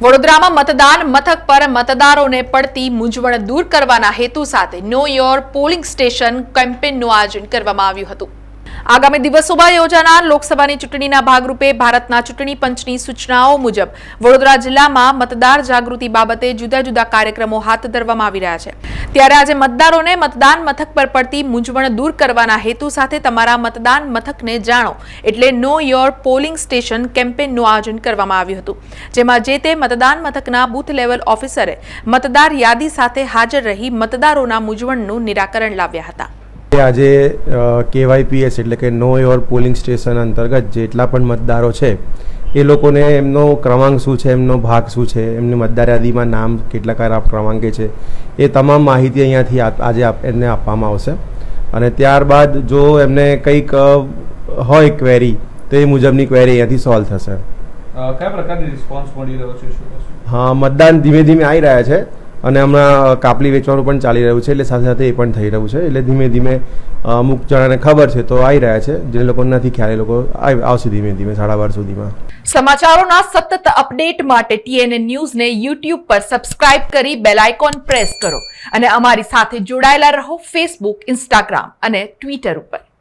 વડોદરામાં મતદાન મથક પર મતદારોને પડતી મૂંઝવણ દૂર કરવાના હેતુ સાથે નો યોર પોલિંગ સ્ટેશન કેમ્પેનનું આયોજન કરવામાં આવ્યું હતું। આગામી દિવસોમાં યોજાનાર લોકસભાની ચૂંટણીના ભાગરૂપે ભારતના ચૂંટણી પંચની સૂચનાઓ મુજબ વડોદરા જિલ્લામાં મતદાર જાગૃતિ બાબતે જુદા જુદા કાર્યક્રમો હાથ ધરવામાં આવી રહ્યા છે। ત્યારે આજે મતદારોને મતદાન મથક પર પડતી મૂંઝવણ દૂર કરવાના હેતુ સાથે તમારા મતદાન મથકને જાણો એટલે નો યોર પોલિંગ સ્ટેશન કેમ્પેનનું આયોજન કરવામાં આવ્યું હતું, જેમાં જે તે મતદાન મથકના બૂથ લેવલ ઓફિસરે મતદાર યાદી સાથે હાજર રહી મતદારોના મૂંઝવણનું નિરાકરણ લાવ્યા હતા। આજે KYPS એટલે કે નો યોર પોલિંગ સ્ટેશન અંતર્ગત જેટલા પણ મતદારો છે એ લોકોને એમનો ક્રમાંક શું છે, એમનો ભાગ શું છે, એમની મતદાર યાદીમાં નામ કેટલા ક્રમાંકે છે એ તમામ માહિતી અહીંયાથી આજે એમને આપવામાં આવશે અને ત્યારબાદ જો એમને કંઈક હોય ક્વેરી તો એ મુજબની ક્વેરી અહીંયાથી સોલ્વ થશે। કયા પ્રકારની રિસ્પોન્સ મળી રહ્યો છે? હા, મતદાન ધીમે ધીમે આવી રહ્યા છે અને હમણાં કાપલી વેચવાનું પણ ચાલી રહ્યું છે, એટલે સાથે સાથે એ પણ થઈ રહ્યું છે, એટલે ધીમે ધીમે અમુક જણાને ખબર છે તો આવી રહ્યા છે, જે લોકો નથી ખ્યાલ એ લોકો આવશે ધીમે ધીમે 12:30 સુધીમાં। સમાચારોના સતત અપડેટ માટે TNN ન્યૂઝને YouTube પર સબસ્ક્રાઇબ કરી બેલ આઇકોન પ્રેસ કરો અને અમારી સાથે જોડાયેલા રહો Facebook, Instagram અને Twitter ઉપર।